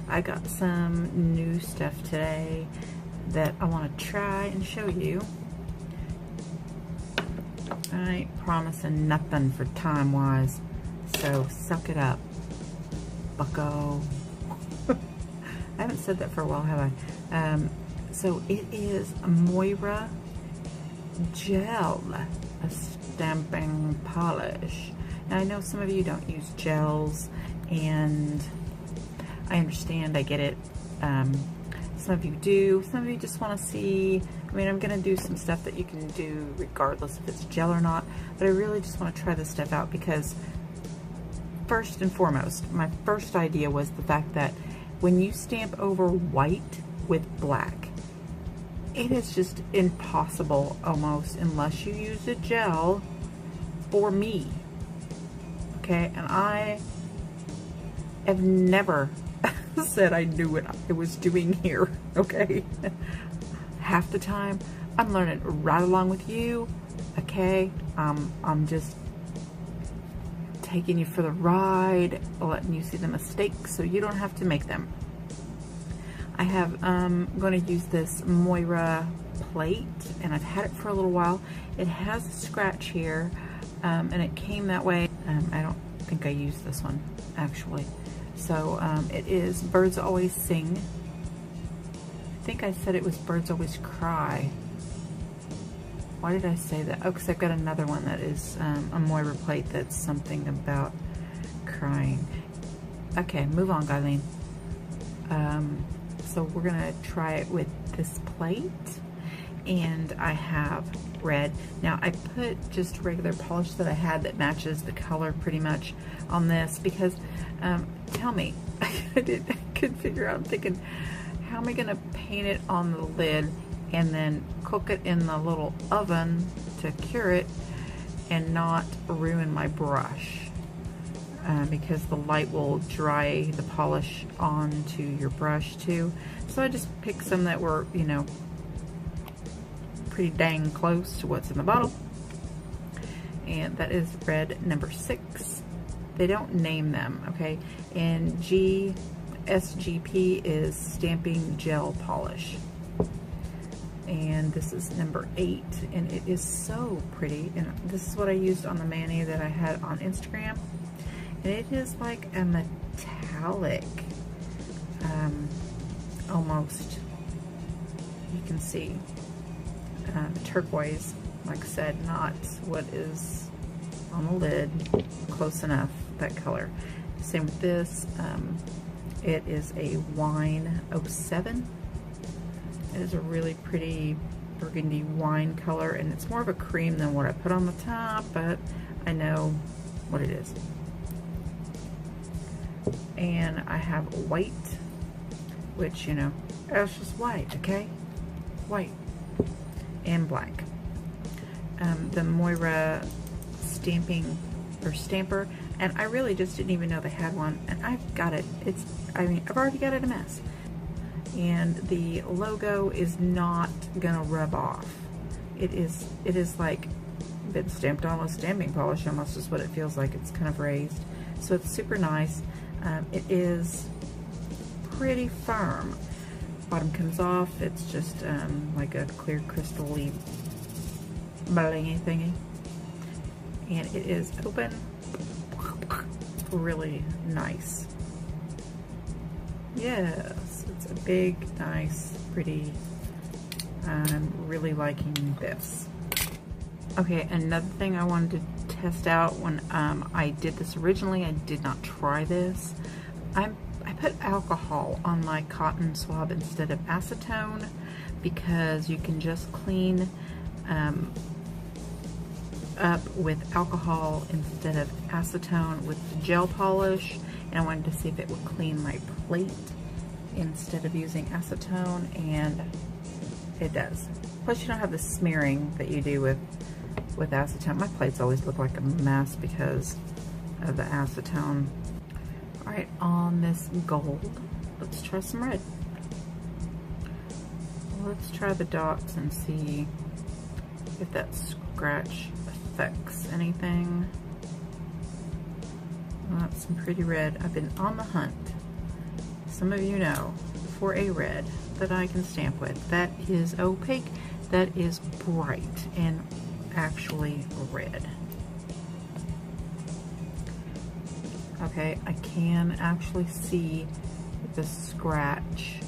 I got some new stuff today that I want to try and show you. I ain't promising nothing for time-wise, so suck it up, bucko. I haven't said that for a while, have I? So it is a Moyra GEL, a stamping polish. Now I know some of you don't use gels, and I understand, I get it. Some of you do, some of you just want to see. I mean, I'm going to do some stuff that you can do regardless if it's gel or not, but I really just want to try this stuff out because first and foremost, my first idea was the fact that when you stamp over white with black, it is just impossible almost unless you use a gel for me. Okay, and I have never said I knew what I was doing here, okay? Half the time, I'm learning right along with you, okay? I'm just taking you for the ride, letting you see the mistakes so you don't have to make them. I have, going to use this Moyra plate, and I've had it for a little while. It has a scratch here, and it came that way. I don't think I used this one, actually. So it is Birds Always Sing. I think I said it was Birds Always Cry. Why did I say that? Oh, because I've got another one that is a Moyra plate that's something about crying. Okay, move on, Guyleen. So we're gonna try it with this plate, and I have red. Now I put just regular polish that I had that matches the color pretty much on this because tell me, I couldn't figure out. I'm thinking, how am I gonna paint it on the lid and then cook it in the little oven to cure it and not ruin my brush? Because the light will dry the polish onto your brush too. So I just picked some that were, you know, pretty dang close to what's in the bottle. And that is red number 6. They don't name them, okay? And SGP is stamping gel polish. And this is number 8, and it is so pretty. And this is what I used on the mani that I had on Instagram. And it is like a metallic, almost, you can see, turquoise, like I said, not what is on the lid, close enough, that color. Same with this, it is a Wine 07. It is a really pretty burgundy wine color, and it's more of a cream than what I put on the top, but I know what it is. And I have white, which, you know, it's just white, okay? White and black. The Moyra stamping or stamper, and I really just didn't even know they had one, and I've got it. I mean, I've already got it a mess. And the logo is not gonna rub off. It is like been stamped on with stamping polish, almost is what it feels like. It's kind of raised, so it's super nice. It is pretty firm. Bottom comes off. It's just like a clear crystal-y blingy thingy. And it is open. Really nice. Yes, it's a big, nice, pretty. I'm really liking this. Okay, another thing I wanted to test out when I did this originally, I did not try this. I put alcohol on my cotton swab instead of acetone because you can just clean up with alcohol instead of acetone with gel polish, and I wanted to see if it would clean my plate instead of using acetone, and it does. Plus you don't have the smearing that you do with acetone. My plates always look like a mess because of the acetone. Alright, on this gold, let's try some red. Let's try the dots and see if that scratch affects anything. Well, that's some pretty red. I've been on the hunt some of you know, for a red that I can stamp with that is opaque, that is bright and actually red. Okay, I can actually see the scratch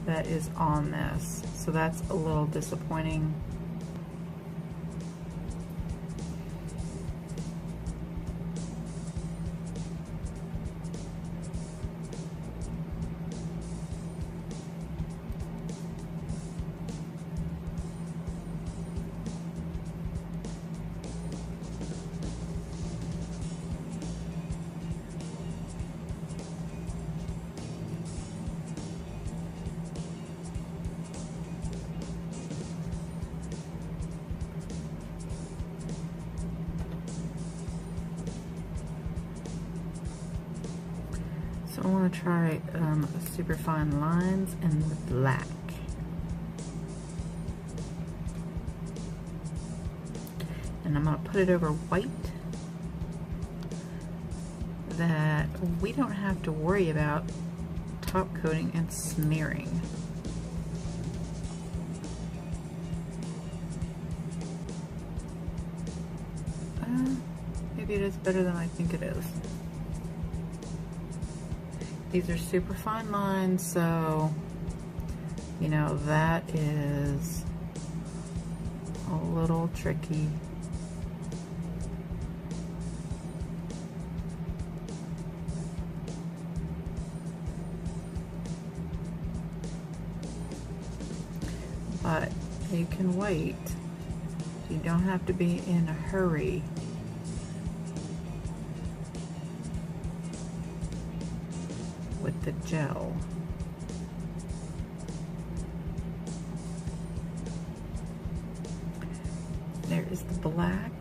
that is on this, so that's a little disappointing. I want to try super fine lines in the black. And I'm going to put it over white that we don't have to worry about top coating and smearing. Maybe it is better than I think it is. These are super fine lines, so, you know, that is a little tricky. But you can wait. You don't have to be in a hurry. With the gel. There is the black.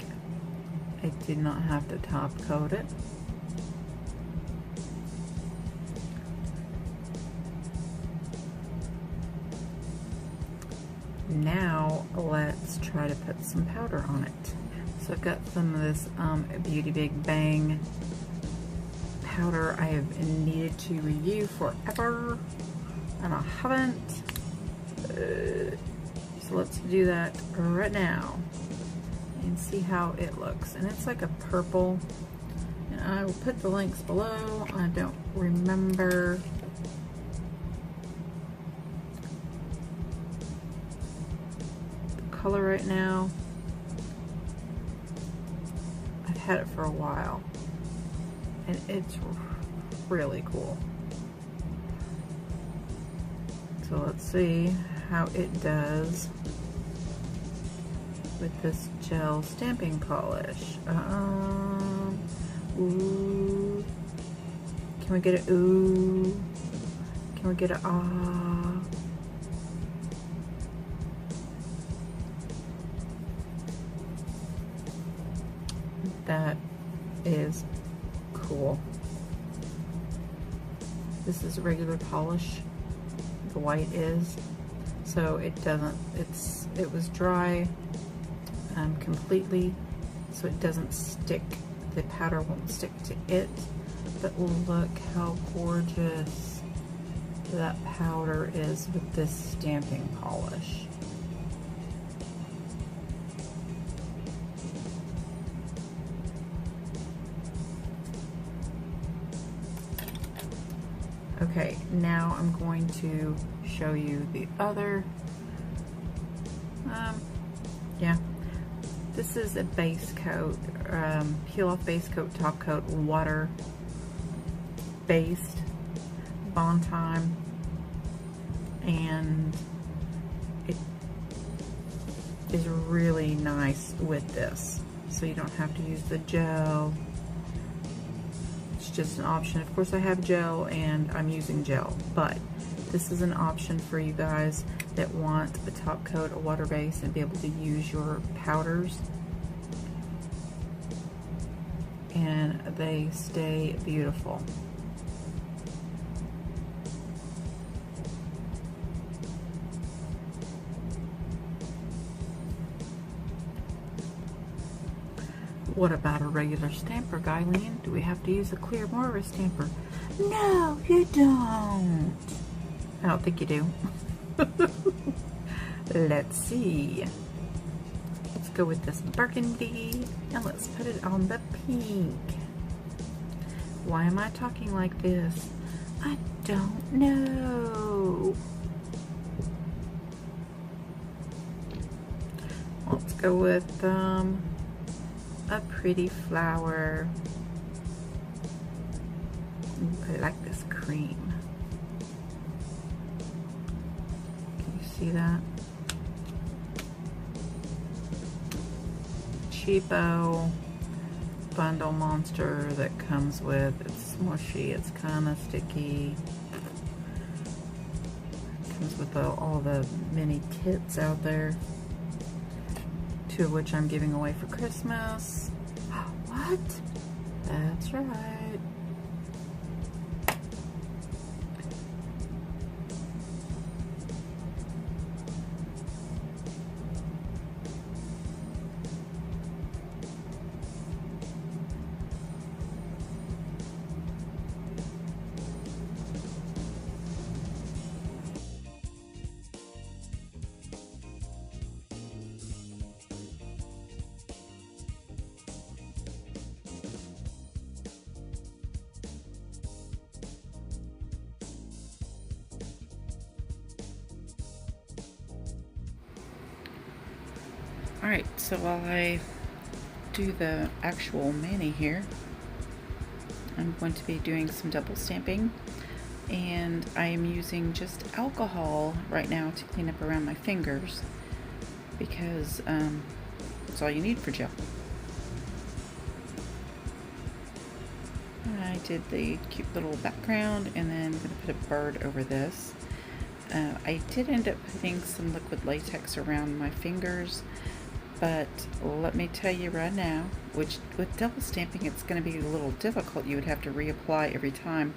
I did not have to top coat it. Now let's try to put some powder on it. So I've got some of this Beautybig Bang powder I have needed to review forever, and I haven't. So let's do that right now and see how it looks. And it's like a purple, and I will put the links below. I don't remember the color right now. I've had it for a while, and it's really cool. So let's see how it does with this gel stamping polish. Ooh. Can we get a ooh? Can we get a ah? That is cool. This is a regular polish, the white is, so it doesn't, it was dry completely, so it doesn't stick, the powder won't stick to it, but look how gorgeous that powder is with this stamping polish. Okay, now I'm going to show you the other, yeah, this is a base coat, peel off base coat, top coat, water based Bond Time, and it is really nice with this, so you don't have to use the gel. Just an option. Of course I have gel and I'm using gel, but this is an option for you guys that want a top coat, a water base, and be able to use your powders, and they stay beautiful. What about a regular stamper, Guylene? Do we have to use a clear Moyra stamper? No, you don't. I don't think you do. Let's see. Let's go with this burgundy and let's put it on the pink. Why am I talking like this? I don't know. Let's go with a pretty flower. I like this cream. Can you see that? Cheapo bundle monster that comes with, it's smushy, it's kind of sticky. It comes with all the mini kits out there, two of which I'm giving away for Christmas. What? That's right. Alright, so while I do the actual mani here, I'm going to be doing some double stamping, and I am using just alcohol right now to clean up around my fingers because that's all you need for gel. I did the cute little background, and then I'm going to put a bird over this. I did end up putting some liquid latex around my fingers, but let me tell you right now, which with double stamping it's going to be a little difficult. You would have to reapply every time,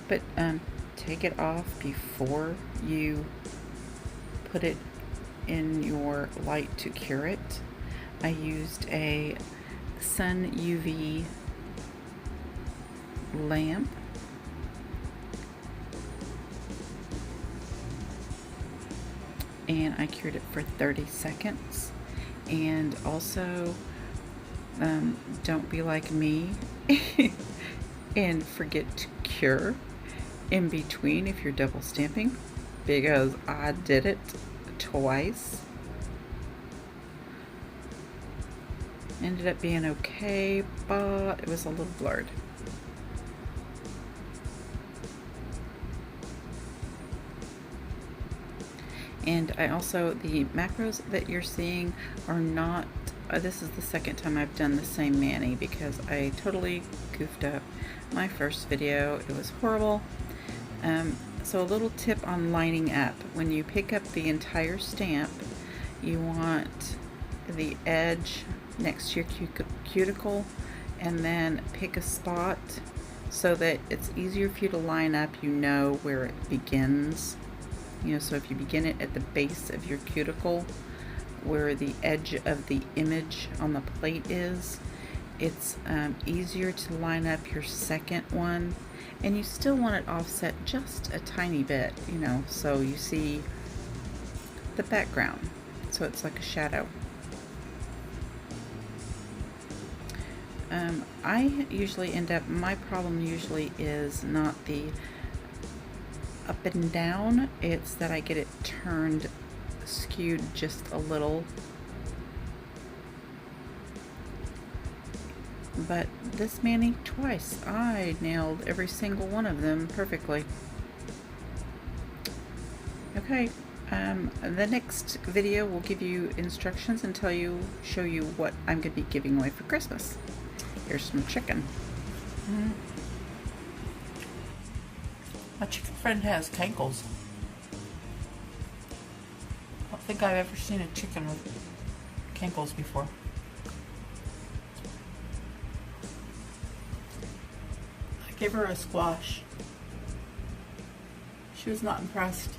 but take it off before you put it in your light to cure it. I used a sun UV lamp, and I cured it for 30 seconds. And also, don't be like me and forget to cure in between if you're double stamping, because I did it twice. Ended up being okay, but it was a little blurred. And I also, the macros that you're seeing are not, this is the second time I've done the same mani because I totally goofed up my first video. It was horrible. So a little tip on lining up. When you pick up the entire stamp, you want the edge next to your cuticle, and then pick a spot so that it's easier for you to line up. You know where it begins. You know, so if you begin it at the base of your cuticle, where the edge of the image on the plate is, it's easier to line up your second one, and you still want it offset just a tiny bit, you know, so you see the background, so it's like a shadow. I usually end up, my problem usually is not the up and down, it's that I get it turned, skewed just a little. But this mani, twice, I nailed every single one of them perfectly. Okay, the next video will give you instructions and show you what I'm going to be giving away for Christmas. Here's some chicken. My chicken friend has cankles. I don't think I've ever seen a chicken with cankles before. I gave her a squash. She was not impressed.